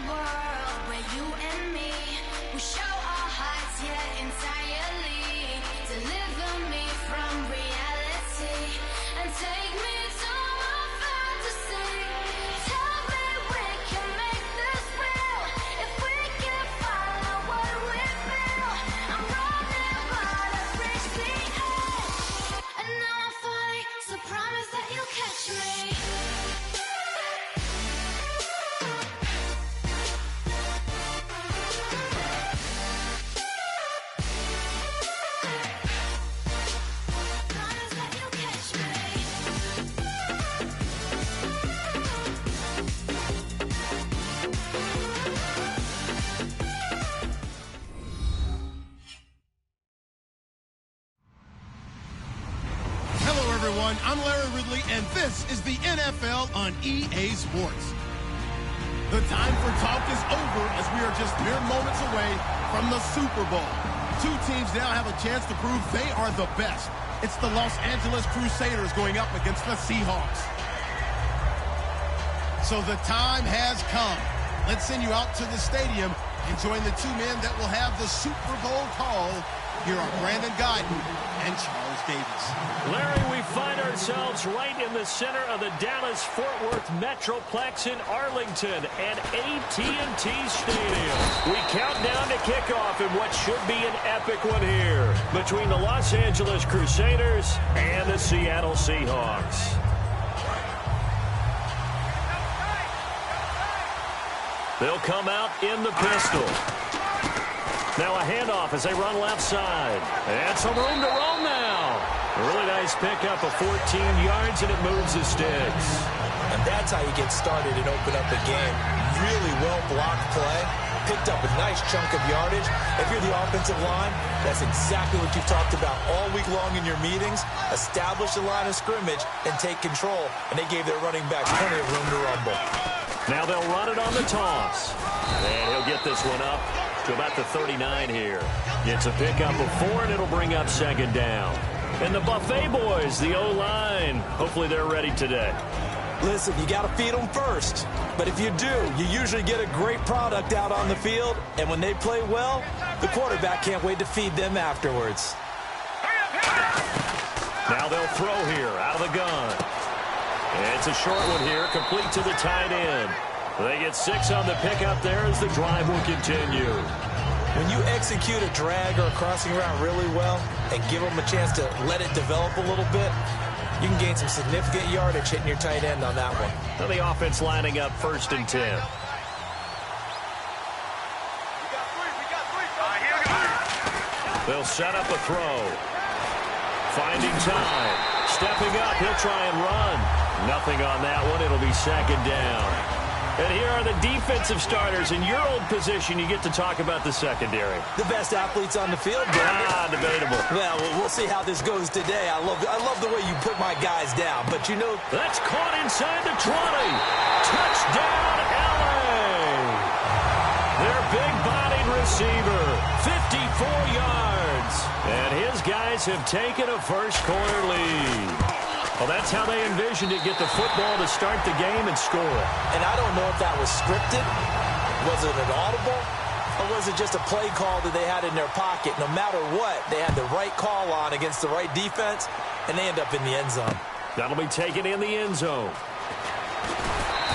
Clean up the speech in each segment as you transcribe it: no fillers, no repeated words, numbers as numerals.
world where you and me, we show our hearts yet entirely. Deliver me from reality and take me to my fantasy. Tell me we can make this real if we can follow what we feel. I'm running but I've reached the edge, and now I'm falling, so promise that you'll catch me. I'm Larry Ridley, and this is the NFL on EA Sports. The time for talk is over as we are just mere moments away from the Super Bowl. Two teams now have a chance to prove they are the best. It's the Los Angeles Crusaders going up against the Seahawks. So the time has come. Let's send you out to the stadium and join the two men that will have the Super Bowl call. Here are Brandon Gaudin and Charles Davis. Larry, we find ourselves right in the center of the Dallas-Fort Worth Metroplex in Arlington and AT&T Stadium. We count down to kickoff in what should be an epic one here between the Los Angeles Crusaders and the Seattle Seahawks. They'll come out in the pistol. Now a handoff as they run left side. And some room to roam now. A really nice pickup of 14 yards, and it moves the sticks. And that's how you get started and open up a game. Really well-blocked play. Picked up a nice chunk of yardage. If you're the offensive line, that's exactly what you've talked about all week long in your meetings. Establish the line of scrimmage and take control. And they gave their running back plenty of room to rumble. Now they'll run it on the toss. And he'll get this one up to about the 39 here. Gets a pickup of 4, and it'll bring up second down. And the Buffet boys, the O-line, hopefully they're ready today. Listen, you got to feed them first. But if you do, you usually get a great product out on the field. And when they play well, the quarterback can't wait to feed them afterwards. Now they'll throw here out of the gun. It's a short one here, complete to the tight end. They get 6 on the pickup there as the drive will continue. When you execute a drag or a crossing route really well and give them a chance to let it develop a little bit, you can gain some significant yardage hitting your tight end on that one. Now the offense lining up 1st and 10. They'll set up a throw. Finding time. Stepping up, he'll try and run. Nothing on that one. It'll be second down. And here are the defensive starters. In your old position, you get to talk about the secondary. The best athletes on the field, Brandon. Debatable. Well, we'll see how this goes today. I love the way you put my guys down. But, you know, that's caught inside the 20. Touchdown, L.A. Their big-bodied receiver, 54 yards. And his guys have taken a first-quarter lead. Well, that's how they envisioned it, get the football to start the game and score it. And I don't know if that was scripted. Was it an audible? Or was it just a play call that they had in their pocket? No matter what, they had the right call on against the right defense, and they end up in the end zone. That'll be taken in the end zone.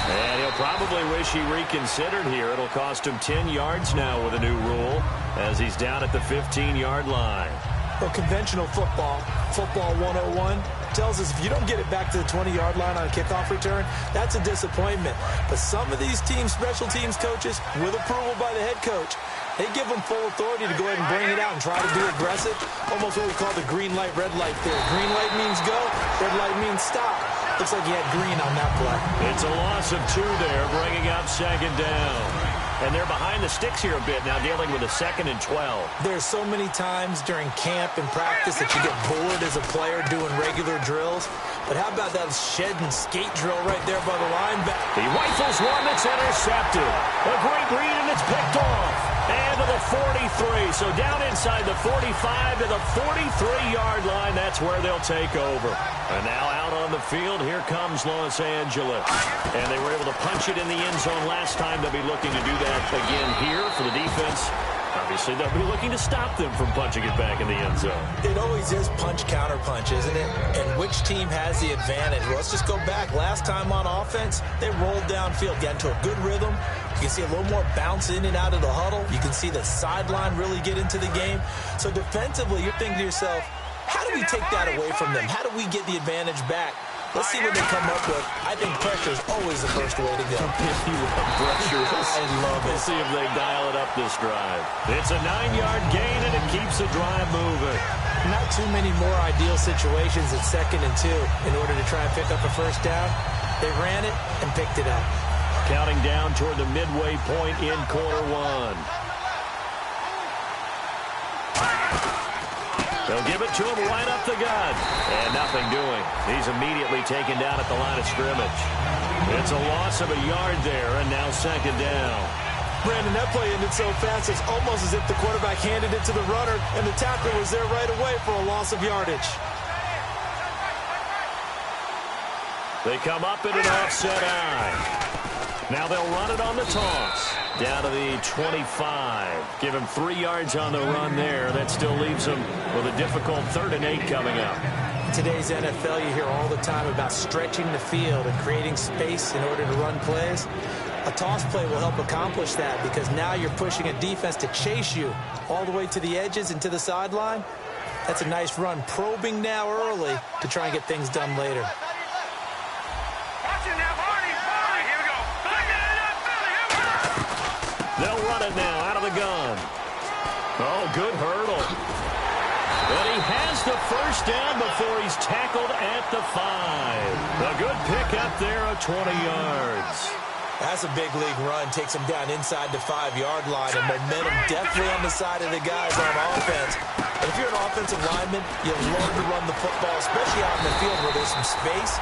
And he'll probably wish he reconsidered here. It'll cost him 10 yards now with a new rule as he's down at the 15-yard line. Well, conventional football 101, tells us if you don't get it back to the 20-yard line on a kickoff return, that's a disappointment. But some of these teams, special teams coaches, with approval by the head coach, they give them full authority to go ahead and bring it out and try to be aggressive. Almost what we call the green light, red light theory. Green light means go, red light means stop. Looks like he had green on that play. It's a loss of 2 there, bringing up second down. And they're behind the sticks here a bit now, dealing with a 2nd and 12. There's so many times during camp and practice that you get bored as a player doing regular drills. But how about that shed and skate drill right there by the linebacker? He rifles one that's intercepted. A great read, and it's picked off. And to the 43. So down inside the 45 to the 43-yard line. That's where they'll take over. And now out on the field, here comes Los Angeles. And they were able to punch it in the end zone last time. They'll be looking to do that again here for the defense. Obviously, they'll be looking to stop them from punching it back in the end zone. It always is punch-counter-punch, isn't it? And which team has the advantage? Well, let's just go back. Last time on offense, they rolled downfield, got into a good rhythm. You can see a little more bounce in and out of the huddle. You can see the sideline really get into the game. So defensively, you're thinking to yourself, how do we take that away from them? How do we get the advantage back? Let's see what they come up with. I think pressure is always the first way to go. Pressure. I love it. We'll see if they dial it up this drive. It's a 9-yard gain, and it keeps the drive moving. Not too many more ideal situations at 2nd and 2 in order to try and pick up a first down. They ran it and picked it up. Counting down toward the midway point in quarter one. They'll give it to him right up the gut. And nothing doing. He's immediately taken down at the line of scrimmage. It's a loss of a yard there, and now 2nd down. Brandon, that play ended so fast, it's almost as if the quarterback handed it to the runner, and the tackler was there right away for a loss of yardage. They come up in an offset eye. Now they'll run it on the toss. Down to the 25. Give him 3 yards on the run there. That still leaves him with a difficult 3rd and 8 coming up. In today's NFL, you hear all the time about stretching the field and creating space in order to run plays. A toss play will help accomplish that because now you're pushing a defense to chase you all the way to the edges and to the sideline. That's a nice run. Probing now early to try and get things done later. They'll run it now out of the gun. Oh, good hurdle. But he has the first down before he's tackled at the 5. A good pickup there of 20 yards. That's a big league run. Takes him down inside the 5-yard line. And momentum definitely on the side of the guys on offense. And if you're an offensive lineman, you learn to run the football, especially out in the field where there's some space.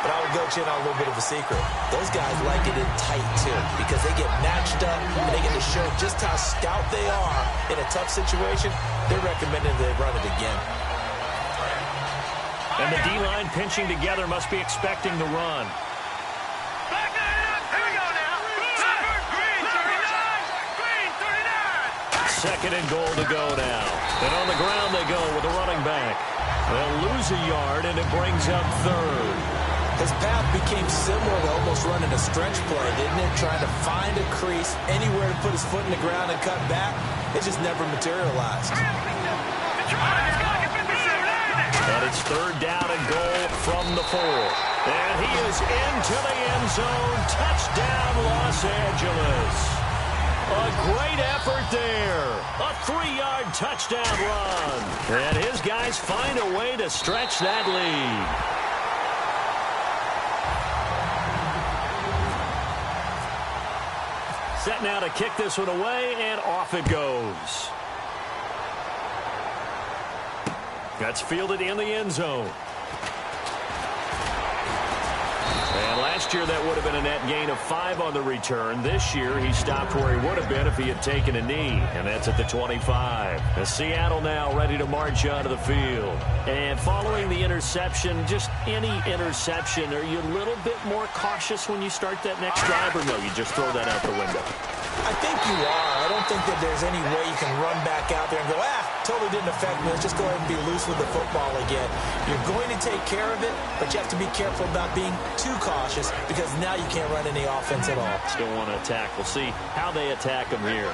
But I would go in on a little bit of a secret. Those guys like it in tight, too, because they get matched up and they get to show just how stout they are in a tough situation. They're recommending they run it again. And the D-line pinching together must be expecting the run. Second and goal to go now. And on the ground they go with the running back. They'll lose a yard, and it brings up 3rd. His path became similar to almost running a stretch play, didn't it? Trying to find a crease, anywhere to put his foot in the ground and cut back. It just never materialized. And it's 3rd down and goal from the 4. And he is into the end zone. Touchdown, Los Angeles. A great effort there. A 3-yard touchdown run. And his guys find a way to stretch that lead. Set now to kick this one away, and off it goes. That's fielded in the end zone. And last year that would have been a net gain of 5 on the return. This year he stopped where he would have been if he had taken a knee, and that's at the 25. And Seattle now ready to march onto the field. And following the interception, just any interception, are you a little bit more cautious when you start that next drive, or no, you just throw that out the window? I think you are. I don't think that there's any way you can run back out there and go, totally didn't affect me. Let's just go ahead and be loose with the football again. You're going to take care of it, but you have to be careful about being too cautious because now you can't run any offense at all. Still want to attack. We'll see how they attack him here.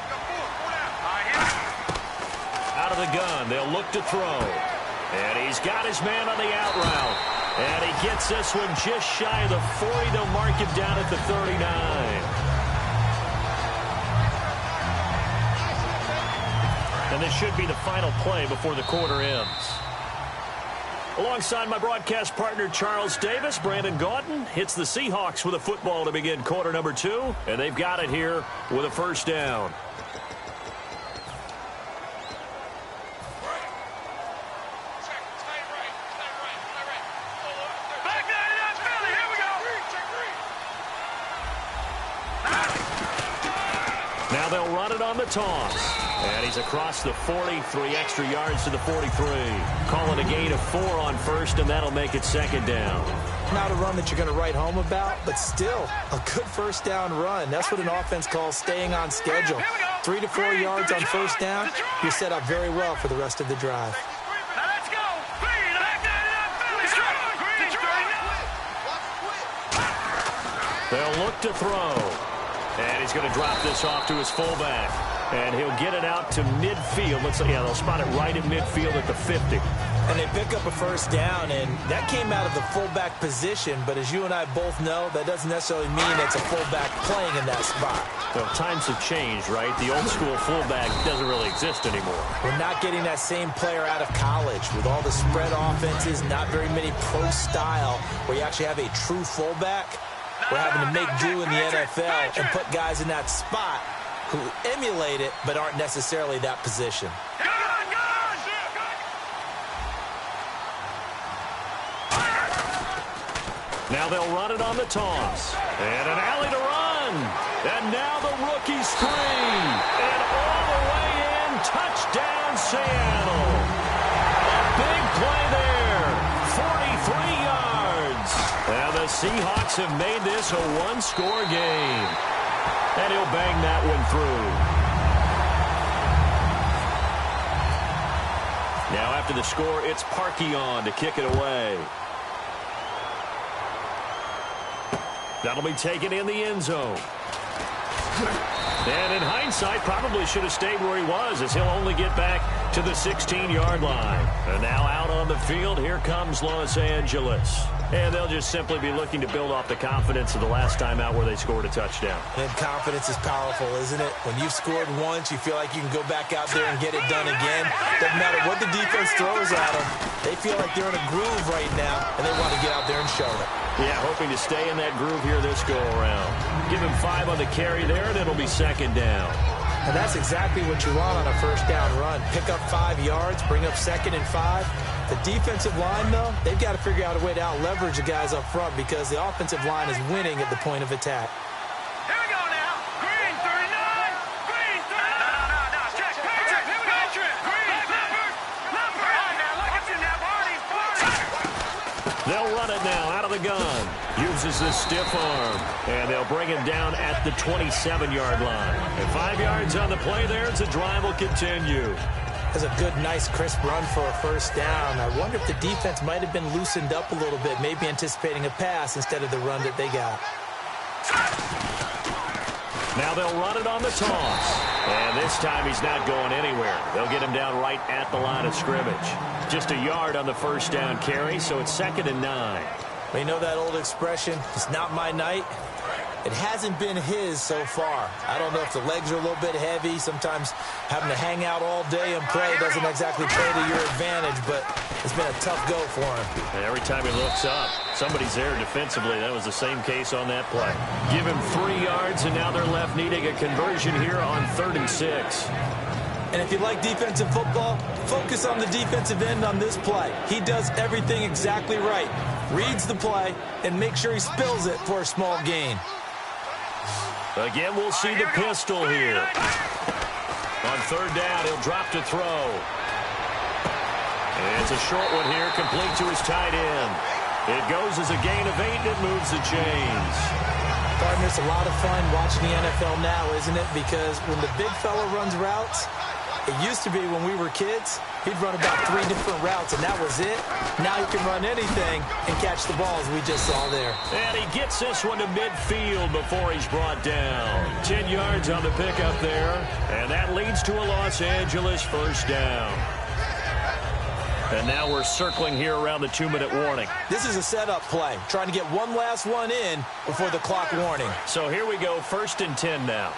Out of the gun, they'll look to throw. And he's got his man on the out route. And he gets this one just shy of the 40. They'll mark him down at the 39. And this should be the final play before the quarter ends. Alongside my broadcast partner, Charles Davis, Brandon Gaudin hits the Seahawks with a football to begin quarter number 2. And they've got it here with a first down. Now they'll run it on the toss. And he's across the 40, 3 extra yards to the 43. Calling a gain of 4 on first, and that'll make it second down. Not a run that you're going to write home about, but still a good first down run. That's what an offense calls staying on schedule. 3 to 4 yards on first down, you're set up very well for the rest of the drive. They'll look to throw. And he's going to drop this off to his fullback. And he'll get it out to midfield. They'll spot it right in midfield at the 50. And they pick up a first down, and that came out of the fullback position. But as you and I both know, that doesn't necessarily mean it's a fullback playing in that spot. Well, times have changed, right? The old school fullback doesn't really exist anymore. We're not getting that same player out of college with all the spread offenses, not very many pro style, where you actually have a true fullback. We're having to make do in the NFL and put guys in that spot who emulate it but aren't necessarily that position. Now they'll run it on the toss. And an alley to run. And now the rookie screen. And all the way in. Touchdown, Seattle. A big play there. 43 yards. Now the Seahawks have made this a one-score game. And he'll bang that one through. Now after the score, it's Parkey on to kick it away. That'll be taken in the end zone. And in hindsight, probably should have stayed where he was, as he'll only get back to the 16-yard line. And now out on the field, here comes Los Angeles. And they'll just simply be looking to build off the confidence of the last time out where they scored a touchdown. And confidence is powerful, isn't it? When you've scored once, you feel like you can go back out there and get it done again. Doesn't matter what the defense throws at them. They feel like they're in a groove right now, and they want to get out there and show it. Yeah, hoping to stay in that groove here this go-around. Give him 5 on the carry there, and it'll be second down. And that's exactly what you want on a first down run. Pick up 5 yards, bring up 2nd and 5. The defensive line, though, they've got to figure out a way to out-leverage the guys up front because the offensive line is winning at the point of attack. Here we go now. Green, 39. Green, 39. No. Check. Here we go. Green, Leopard. Now, look at you now, Barney. They'll run it now out of the gun. Uses the stiff arm. And they'll bring him down at the 27-yard line. And 5 yards on the play there as the drive will continue. That's a good, nice, crisp run for a first down. I wonder if the defense might have been loosened up a little bit, maybe anticipating a pass instead of the run that they got. Now they'll run it on the toss. And this time he's not going anywhere. They'll get him down right at the line of scrimmage. Just a yard on the first down carry, so it's 2nd and 9. Well, you know that old expression, it's not my night? It hasn't been his so far. I don't know if the legs are a little bit heavy. Sometimes having to hang out all day and play doesn't exactly play to your advantage, but it's been a tough go for him. And every time he looks up, somebody's there defensively. That was the same case on that play. Give him 3 yards, and now they're left needing a conversion here on 3rd and 6. And if you like defensive football, focus on the defensive end on this play. He does everything exactly right. Reads the play and makes sure he spills it for a small gain. Again, we'll see the pistol here. On 3rd down, he'll drop to throw. And it's a short one here, complete to his tight end. It goes as a gain of 8, and it moves the chains. Partner, it's a lot of fun watching the NFL now, isn't it? Because when the big fella runs routes, it used to be when we were kids, he'd run about 3 different routes, and that was it. Now he can run anything and catch the balls we just saw there. And he gets this one to midfield before he's brought down. 10 yards on the pickup there, and that leads to a Los Angeles first down. And now we're circling here around the 2-minute warning. This is a setup play, trying to get one last one in before the clock warning. So here we go, 1st and 10 now.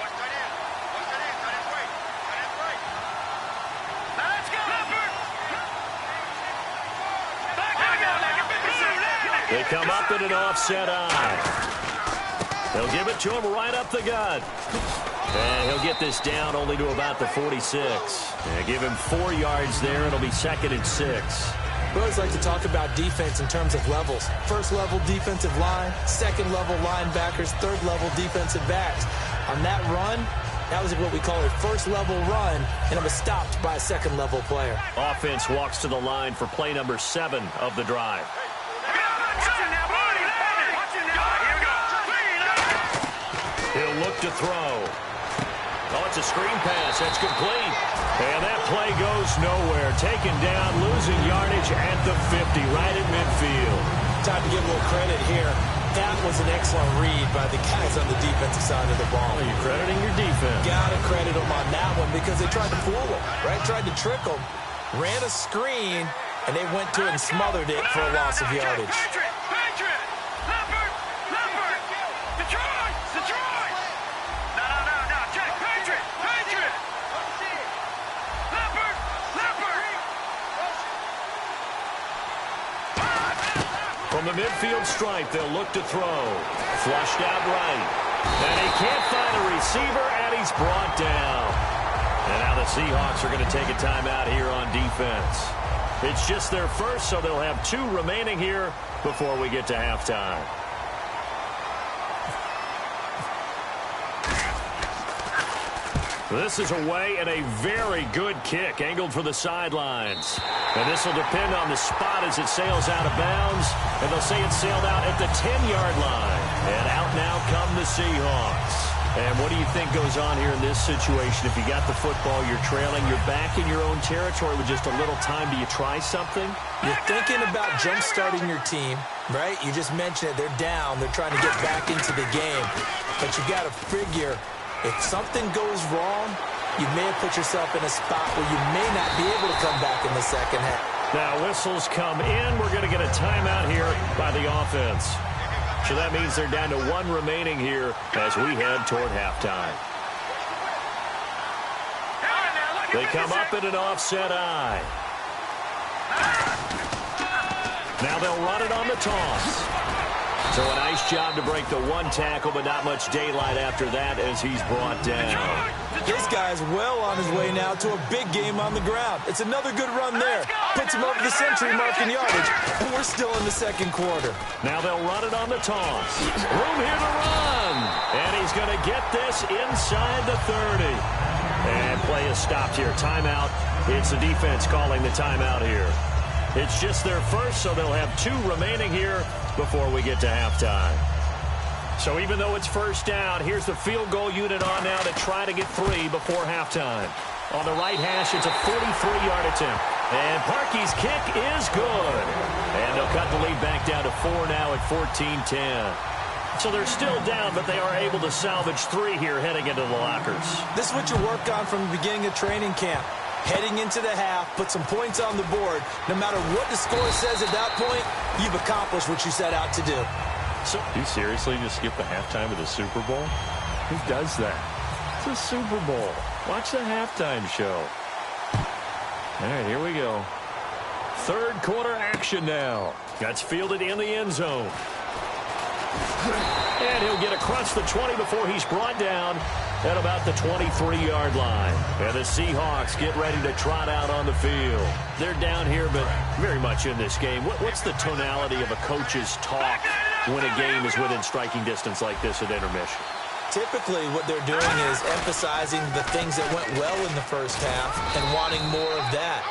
They come up in an offset eye. They'll give it to him right up the gut. And he'll get this down only to about the 46. And give him 4 yards there. It'll be 2nd and 6. We always like to talk about defense in terms of levels. 1st level defensive line, 2nd level linebackers, 3rd level defensive backs. On that run, That was what we call a first-level run, and it was stopped by a second-level player. Offense walks to the line for play number 7 of the drive. He'll look to throw. Oh, it's a screen pass. That's complete. And that play goes nowhere. Taken down, losing yardage at the 50, right at midfield. Time to give a little credit here. That was an excellent read by the guys on the defensive side of the ball. Are you crediting your defense? Got to credit them on that one because they tried to fool them, right? Tried to trick them, ran a screen, and they went to it and smothered it for a loss of yardage. From the midfield stripe, they'll look to throw. Flushed out right. And he can't find a receiver, and he's brought down. And now the Seahawks are going to take a timeout here on defense. It's just their first, so they'll have 2 remaining here before we get to halftime. This is away and a very good kick, angled for the sidelines. And this will depend on the spot as it sails out of bounds. And they'll say it sailed out at the 10-yard line. And out now come the Seahawks. And what do you think goes on here in this situation? If you got the football, you're trailing, you're back in your own territory with just a little time. Do you try something? You're thinking about jump-starting your team, right? You just mentioned it. They're down. They're trying to get back into the game. But you got to figure, if something goes wrong, you may have put yourself in a spot where you may not be able to come back in the second half. Now whistles come in. We're going to get a timeout here by the offense. So that means they're down to 1 remaining here as we head toward halftime. They come up in an offset eye. Now they'll run it on the toss. So a nice job to break the 1 tackle, but not much daylight after that as he's brought down. This guy's well on his way now to a big game on the ground. It's another good run there. Puts him over the century mark in yardage, and we're still in the second quarter. Now they'll run it on the toss. Room here to run. And he's going to get this inside the 30. And play is stopped here. Timeout. It's the defense calling the timeout here. It's just their first, so they'll have 2 remaining here before we get to halftime. So even though it's first down, here's the field goal unit on now to try to get 3 before halftime. On the right hash, it's a 43-yard attempt. And Parkey's kick is good. And they'll cut the lead back down to 4 now at 14-10. So they're still down, but they are able to salvage 3 here heading into the lockers. This is what you work on from the beginning of training camp. Heading into the half, put some points on the board. No matter what the score says at that point, you've accomplished what you set out to do. So, you seriously just skip the halftime of the Super Bowl? Who does that? It's a Super Bowl. Watch the halftime show. All right, here we go. Third quarter action now. That's fielded in the end zone. And he'll get across the 20 before he's brought down at about the 23-yard line. And the Seahawks get ready to trot out on the field. They're down here, but very much in this game. What's the tonality of a coach's talk when a game is within striking distance like this at intermission? Typically, what they're doing is emphasizing the things that went well in the first half and wanting more of that.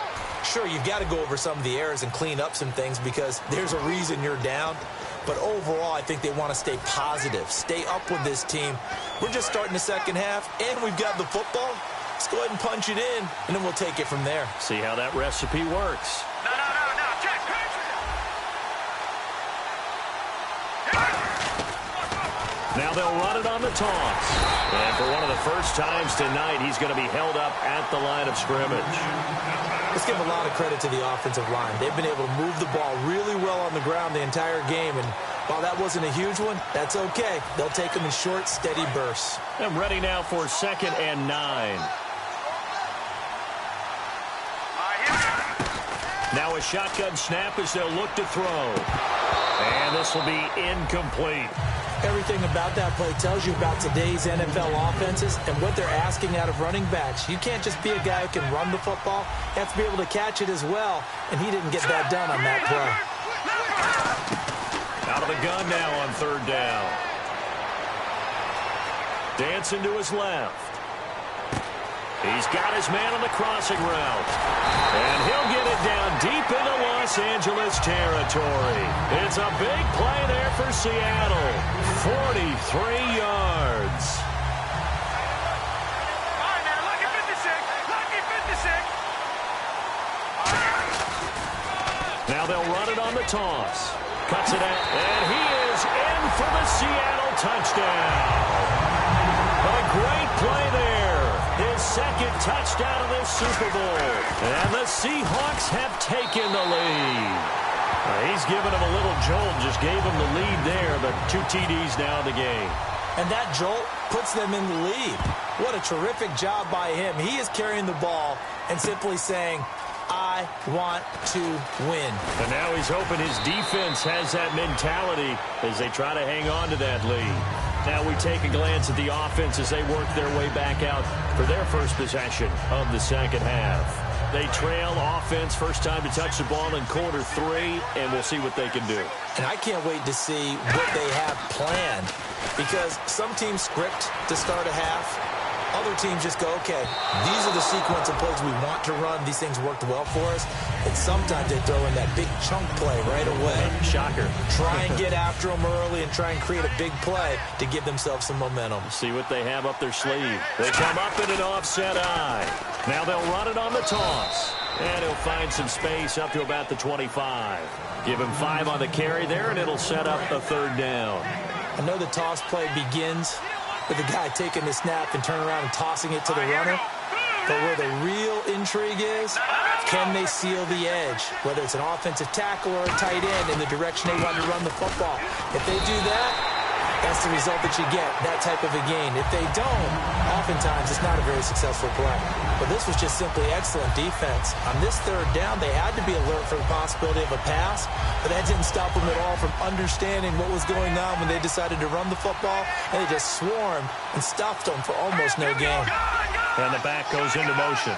Sure, you've got to go over some of the errors and clean up some things because there's a reason you're down. But overall, I think they want to stay positive, stay up with this team. We're just starting the second half, and we've got the football. Let's go ahead and punch it in, and then we'll take it from there. See how that recipe works. No. Check, Now they'll run it on the toss. And for one of the first times tonight, he's going to be held up at the line of scrimmage. Let's give a lot of credit to the offensive line. They've been able to move the ball really well on the ground the entire game. And while that wasn't a huge one, that's okay. They'll take them in short, steady bursts. And ready now for 2nd and 9. Now a shotgun snap as they'll look to throw. And this will be incomplete. Everything about that play tells you about today's NFL offenses and what they're asking out of running backs. You can't just be a guy who can run the football. You have to be able to catch it as well, and he didn't get that done on that play. Out of the gun now on 3rd down. Dancing to his left. He's got his man on the crossing route. And he'll get it down deep into Los Angeles territory. It's a big play there for Seattle. 43 yards. All right, man, lucky 56. Lucky 56. Now they'll run it on the toss. Cuts it out. And he is in for the Seattle touchdown. But a great play there. His second touchdown of this Super Bowl. And the Seahawks have taken the lead. He's given him a little jolt. Just gave him the lead there. The 2 TDs now in the game. And that jolt puts them in the lead. What a terrific job by him. He is carrying the ball and simply saying, I want to win. And now he's hoping his defense has that mentality as they try to hang on to that lead. Now we take a glance at the offense as they work their way back out for their first possession of the second half. They trail offense, first time to touch the ball in quarter 3, and we'll see what they can do. And I can't wait to see what they have planned, because some teams script to start a half. Other teams just go, okay, these are the sequence of plays we want to run. These things worked well for us. And sometimes they throw in that big chunk play right away. Shocker. Try and get after them early and try and create a big play to give themselves some momentum. See what they have up their sleeve. They come up in an offset eye. Now they'll run it on the toss. And he'll find some space up to about the 25. Give him 5 on the carry there, and it'll set up a third down. I know the toss play begins with the guy taking the snap and turning around and tossing it to the runner. But where the real intrigue is, can they seal the edge? Whether it's an offensive tackle or a tight end in the direction they want to run the football. If they do that, that's the result that you get, that type of a gain. If they don't, oftentimes it's not a very successful play. But this was just simply excellent defense. On this third down, they had to be alert for the possibility of a pass, but that didn't stop them at all from understanding what was going on when they decided to run the football, and they just swarmed and stopped them for almost no gain. And the back goes into motion.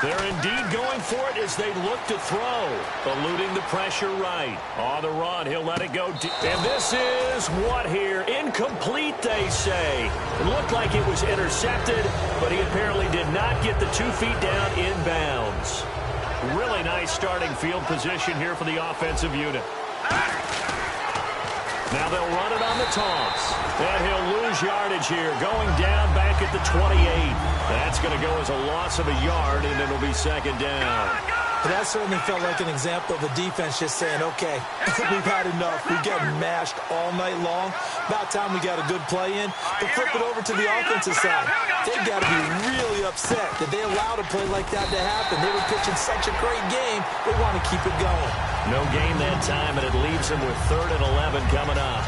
They're indeed going for it as they look to throw. Eluding the pressure right. On the run, he'll let it go deep. And this is what here? Incomplete, they say. It looked like it was intercepted, but he apparently did not get the 2 feet down inbounds. Really nice starting field position here for the offensive unit. Now they'll run it on the toss. And he'll lose yardage here, going down back at the 28. That's going to go as a loss of a yard, and it'll be second down. But that certainly felt like an example of the defense just saying, okay, we've had enough. We've gotten mashed all night long. About time we got a good play in. But flip it over to the offensive side. They've got to be really upset that they allowed a play like that to happen. They were pitching such a great game. They want to keep it going. No gain that time, and it leaves them with 3rd and 11 coming up.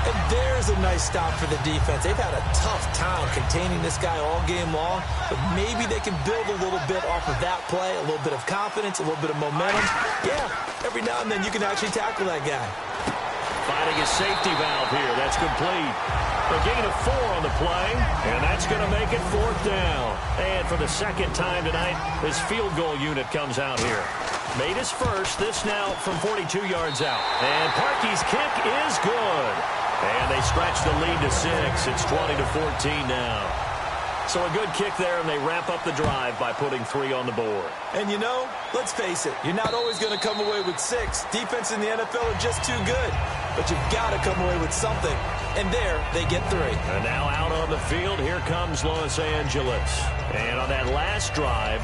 And there's a nice stop for the defense. They've had a tough time containing this guy all game long, but maybe they can build a little bit off of that play, a little bit of confidence, a little bit of momentum. Yeah, every now and then you can actually tackle that guy. Finding a safety valve here. That's complete. A gain of 4 on the play, and that's going to make it 4th down. And for the second time tonight, this field goal unit comes out here. Made his first, this now from 42 yards out. And Parkey's kick is good. And they stretch the lead to 6. It's 20-14 now. So a good kick there, and they wrap up the drive by putting 3 on the board. And you know, let's face it, you're not always going to come away with 6. Defense in the NFL are just too good. But you've got to come away with something. And there, they get 3. And now out on the field, here comes Los Angeles. And on that last drive,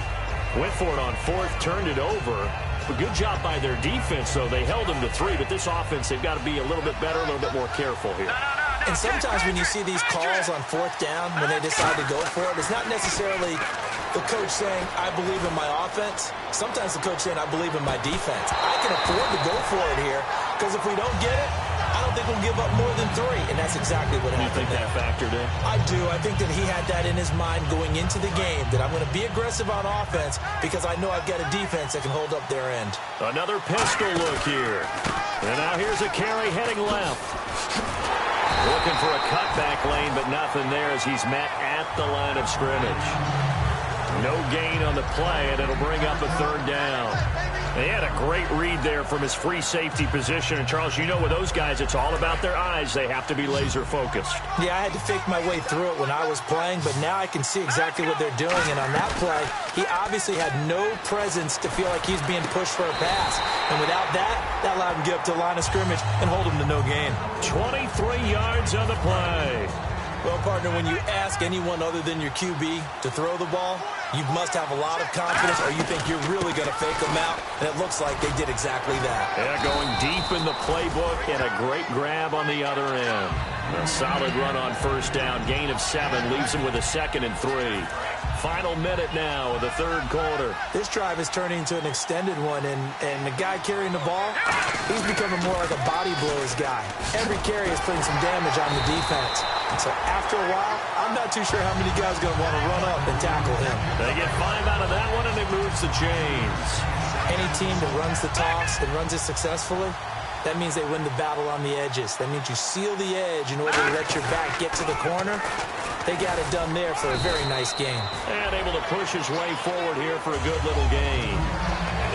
went for it on 4th, turned it over. A good job by their defense, though. They held them to 3, but this offense, they've got to be a little bit better, a little bit more careful here. And sometimes when you see these calls on 4th down, when they decide to go for it, it's not necessarily the coach saying, I believe in my offense. Sometimes the coach saying, I believe in my defense. I can afford to go for it here, because if we don't get it, I don't think we'll give up more than 3, and that's exactly what happened. You think that factored in? I do. I think that he had that in his mind going into the game, that I'm going to be aggressive on offense because I know I've got a defense that can hold up their end. Another pistol look here. And now here's a carry heading left. Looking for a cutback lane, but nothing there as he's met at the line of scrimmage. No gain on the play, and it'll bring up a 3rd down. He had a great read there from his free safety position. And, Charles, you know with those guys, it's all about their eyes. They have to be laser focused. Yeah, I had to fake my way through it when I was playing, but now I can see exactly what they're doing. And on that play, he obviously had no presence to feel like he's being pushed for a pass. And without that allowed him to get up to the line of scrimmage and hold him to no gain. 23 yards on the play. Well, partner, when you ask anyone other than your QB to throw the ball, you must have a lot of confidence, or you think you're really going to fake them out, and it looks like they did exactly that. Yeah, going deep in the playbook and a great grab on the other end. A solid run on first down. Gain of 7 leaves him with a 2nd and 3. Final minute now of the third quarter. This drive is turning into an extended one, and the guy carrying the ball, he's becoming more like a body blows guy. Every carry is putting some damage on the defense. So after a while, I'm not too sure how many guys are going to want to run up and tackle him. They get 5 out of that one, and it moves the chains. Any team that runs the toss and runs it successfully, that means they win the battle on the edges. That means you seal the edge in order to let your back get to the corner. They got it done there for a very nice gain. And able to push his way forward here for a good little gain.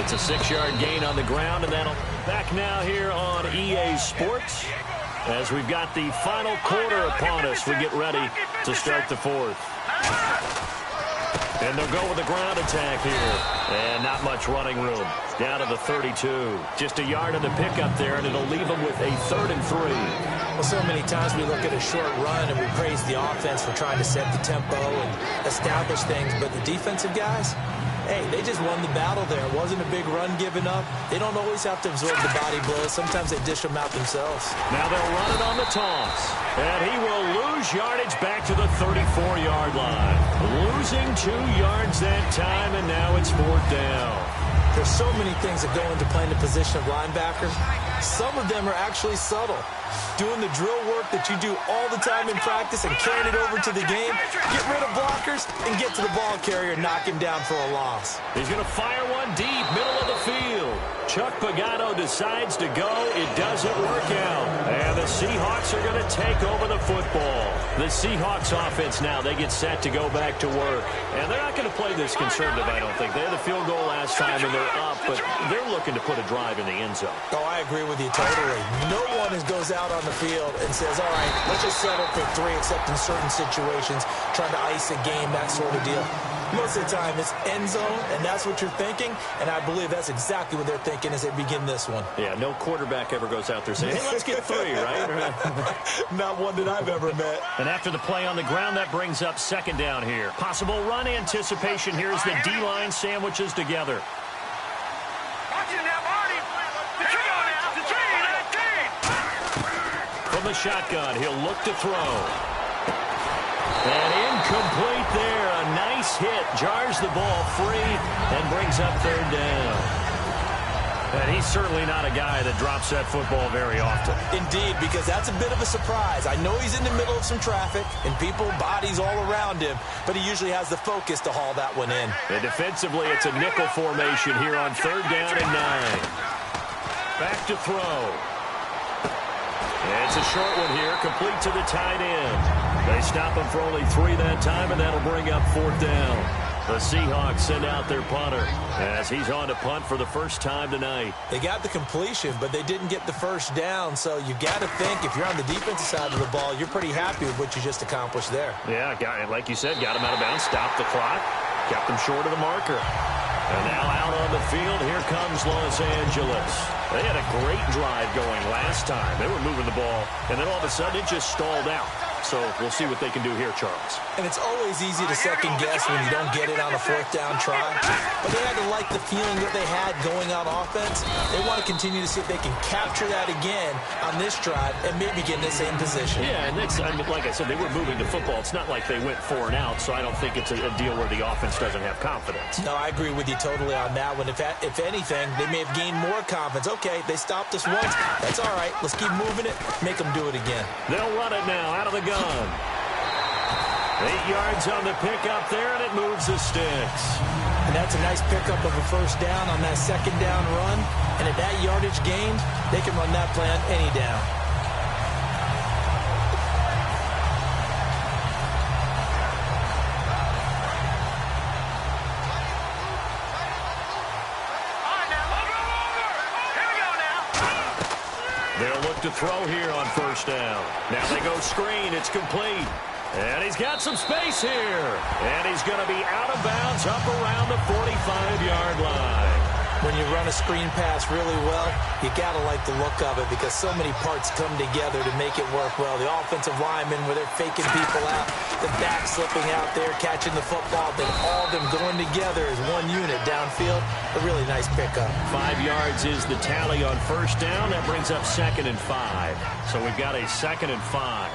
It's a 6-yard gain on the ground, and that'll back now here on EA Sports. As we've got the final quarter upon us, we get ready to start the fourth. And they'll go with the ground attack here. And not much running room. Down to the 32. Just a yard on the pickup there, and it'll leave them with a 3rd and 3. Well, so many times we look at a short run and we praise the offense for trying to set the tempo and establish things. But the defensive guys, hey, they just won the battle there. It wasn't a big run given up. They don't always have to absorb the body blows. Sometimes they dish them out themselves. Now they'll run it on the toss. And he will lose yardage back to the 34-yard line. Losing 2 yards that time, and now it's 4th down. There's so many things that go into playing the position of linebacker. Some of them are actually subtle. Doing the drill work that you do all the time in practice and carrying it over to the game. Get rid of blockers and get to the ball carrier and knock him down for a loss. He's going to fire one deep, middle of the field. Chuck Pagano decides to go. It doesn't work out. And the Seahawks are going to take over the football. The Seahawks offense now, they get set to go back to work. And they're not going to play this conservative, I don't think. They had the field goal last time, and they're up, but they're looking to put a drive in the end zone. Oh, I agree with you totally. No one goes out on the field and says, all right, let's just settle for 3, except in certain situations, trying to ice a game, that sort of deal. Most of the time, it's end zone, and that's what you're thinking, and I believe that's exactly what they're thinking as they begin this one. Yeah, no quarterback ever goes out there saying, hey, let's get 3, right? Not one that I've ever met. And after the play on the ground, that brings up 2nd down here. Possible run anticipation here as the D-line sandwiches together. Watch it now, Marty. The trio now. The trio, 19. From the shotgun, he'll look to throw. And incomplete there. A nice hit. Jars the ball free and brings up 3rd down. And he's certainly not a guy that drops that football very often. Indeed, because that's a bit of a surprise. I know he's in the middle of some traffic and people, bodies all around him, but he usually has the focus to haul that one in. And defensively, it's a nickel formation here on 3rd down and 9. Back to throw. It's a short one here, complete to the tight end. They stop him for only 3 that time, and that'll bring up 4th down. The Seahawks send out their punter as he's on to punt for the first time tonight. They got the completion, but they didn't get the first down, so you got to think if you're on the defensive side of the ball, you're pretty happy with what you just accomplished there. Yeah, like you said, got him out of bounds, stopped the clock, kept him short of the marker. And now out on the field, here comes Los Angeles. They had a great drive going last time. They were moving the ball, and then all of a sudden it just stalled out. So we'll see what they can do here, Charles. And it's always easy to second guess when you don't get it on a 4th down try. But they had to like the feeling that they had going on offense. They want to continue to see if they can capture that again on this drive and maybe get in the same position. Yeah, and that's, I mean, like I said, they were moving the football. It's not like they went 4 and out, so I don't think it's a deal where the offense doesn't have confidence. No, I agree with you totally on that one. If anything, they may have gained more confidence. Okay, they stopped us once. That's all right. Let's keep moving it. Make them do it again. They'll run it now out of the gun. 8 yards on the pickup there, and it moves the sticks. And that's a nice pickup of a 1st down on that 2nd down run. And at that yardage gained, they can run that play on any down. All right, now, They'll look to throw here on first down. Now they go screen. It's complete. And he's got some space here. And he's going to be out of bounds up around the 45-yard line. When you run a screen pass really well, you got to like the look of it because so many parts come together to make it work well. The offensive linemen, where they're faking people out, the back slipping out there, catching the football, then all of them going together as one unit downfield. A really nice pickup. 5 yards is the tally on first down. That brings up 2nd and 5. So we've got a 2nd and 5.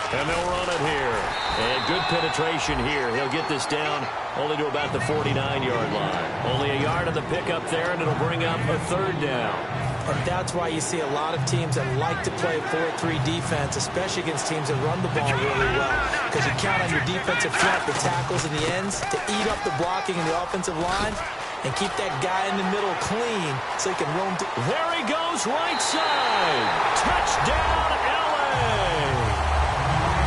And they'll run it here. And good penetration here. He'll get this down only to about the 49-yard line. Only a yard of the pickup there, and it'll bring up a 3rd down. And that's why you see a lot of teams that like to play 4-3 defense, especially against teams that run the ball really well. Because you count on your defensive front, the tackles and the ends, to eat up the blocking in the offensive line and keep that guy in the middle clean so he can roam through. There he goes, right side. Touchdown, LA.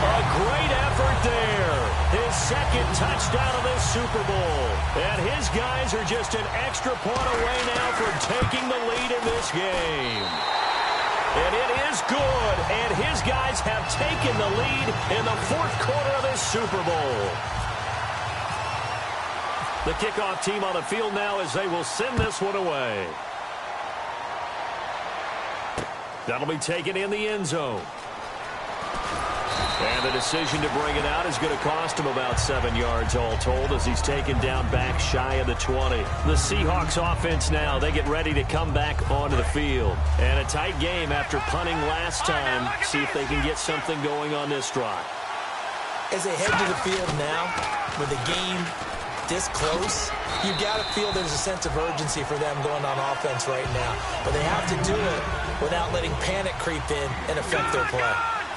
A great effort there. His 2nd touchdown of this Super Bowl. And his guys are just an extra point away now from taking the lead in this game. And it is good. And his guys have taken the lead in the 4th quarter of this Super Bowl. The kickoff team on the field now as they will send this one away. That'll be taken in the end zone. And the decision to bring it out is going to cost him about 7 yards all told as he's taken down back shy of the 20. The Seahawks offense now, they get ready to come back onto the field. And a tight game after punting last time. See if they can get something going on this drive. As they head to the field now, with the game this close, you got to feel there's a sense of urgency for them going on offense right now. But they have to do it without letting panic creep in and affect their play.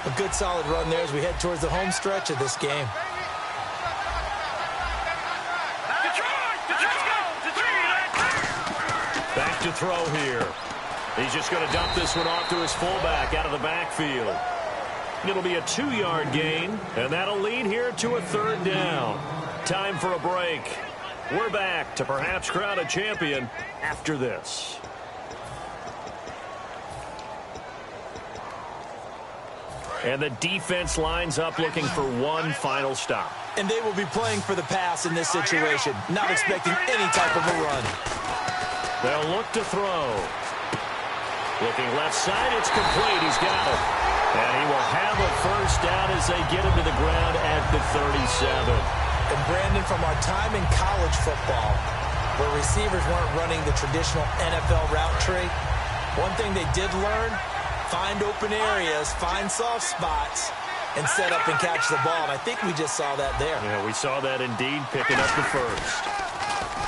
A good solid run there as we head towards the home stretch of this game. Back to throw here. He's just going to dump this one off to his fullback out of the backfield. It'll be a 2-yard gain, and that'll lead here to a 3rd down. Time for a break. We're back to perhaps crown a champion after this. And the defense lines up looking for one final stop. And they will be playing for the pass in this situation, not expecting any type of a run. They'll look to throw. Looking left side, it's complete. He's got it. And he will have a 1st down as they get him to the ground at the 37. And Brandon, from our time in college football, where receivers weren't running the traditional NFL route tree, one thing they did learn, find open areas, find soft spots, and set up and catch the ball. And I think we just saw that there. Yeah, we saw that indeed, picking up the 1st.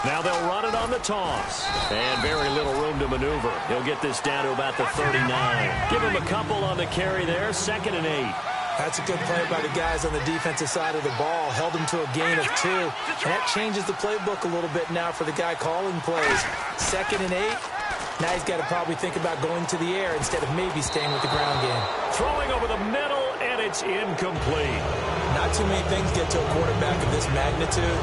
Now they'll run it on the toss. And very little room to maneuver. He'll get this down to about the 39. Give him a couple on the carry there, 2nd and 8. That's a good play by the guys on the defensive side of the ball. Held him to a gain of 2. And that changes the playbook a little bit now for the guy calling plays. 2nd and 8. Now he's got to probably think about going to the air instead of maybe staying with the ground game. Throwing over the middle, and it's incomplete. Not too many things get to a quarterback of this magnitude,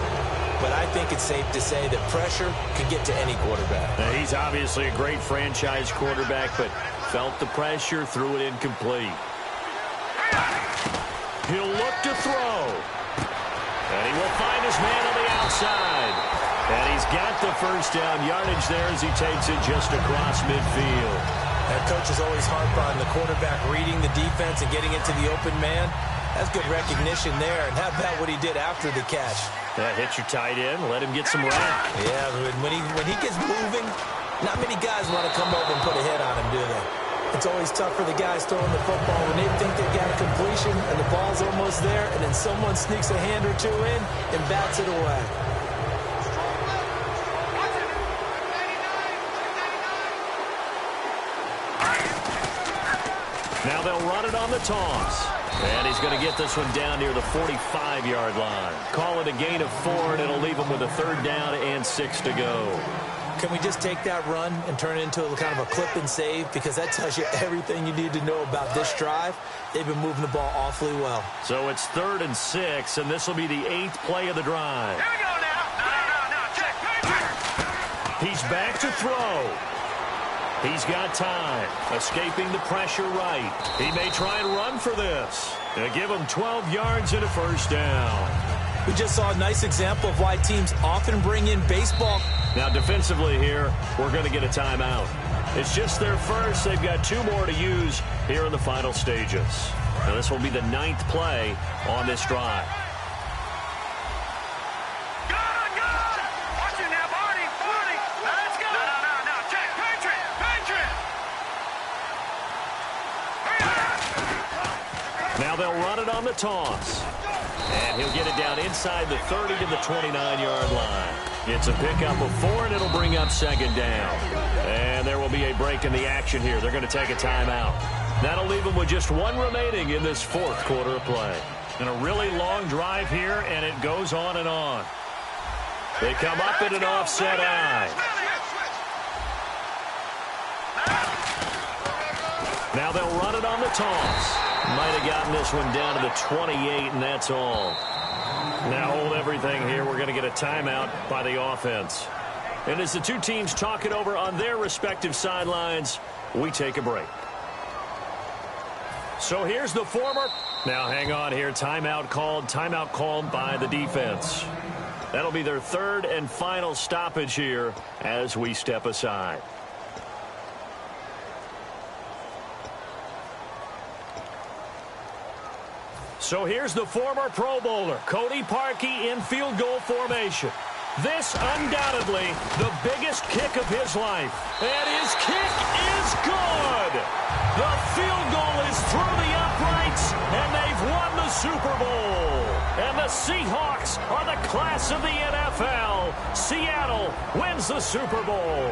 but I think it's safe to say that pressure can get to any quarterback. Now, he's obviously a great franchise quarterback, but felt the pressure, threw it incomplete. He'll look to throw. And he will find his man on the outside. And he's got the 1st down yardage there as he takes it just across midfield. That coach is always harp on the quarterback reading the defense and getting into the open man. That's good recognition there. And how about what he did after the catch? Hit your tight end, let him get some rap. Yeah, when he gets moving, not many guys want to come over and put a hit on him, do they? It's always tough for the guys throwing the football when they think they've got a completion and the ball's almost there, and then someone sneaks a hand or two in and bats it away. Now they'll run it on the toss. And he's going to get this one down near the 45-yard line. Call it a gain of 4, and it'll leave him with a 3rd down and 6 to go. Can we just take that run and turn it into a kind of a clip and save? Because that tells you everything you need to know about this drive. They've been moving the ball awfully well. So it's 3rd and 6, and this will be the 8th play of the drive. Here we go now. He's back to throw. He's got time. Escaping the pressure right. He may try and run for this. They'll give him 12 yards and a first down. We just saw a nice example of why teams often bring in baseball. Now defensively here, we're going to get a timeout. It's just their first. They've got 2 more to use here in the final stages. Now this will be the 9th play on this drive. Now they'll run it on the toss. And he'll get it down inside the 30 to the 29-yard line. It's a pickup of 4, and it'll bring up 2nd down. And there will be a break in the action here. They're going to take a timeout. That'll leave them with just 1 remaining in this 4th quarter of play. And a really long drive here, and it goes on and on. They come up in an offset eye. Now they'll run it on the toss. Might have gotten this one down to the 28, and that's all. Now hold everything here. We're going to get a timeout by the offense. And as the 2 teams talk it over on their respective sidelines, we take a break. So here's the former. Now hang on here. Timeout called by the defense. That'll be their 3rd and final stoppage here as we step aside. So here's the former Pro Bowler, Cody Parkey, in field goal formation. This undoubtedly the biggest kick of his life. And his kick is good. The field goal is through the uprights, and they've won the Super Bowl. And the Seahawks are the class of the NFL. Seattle wins the Super Bowl.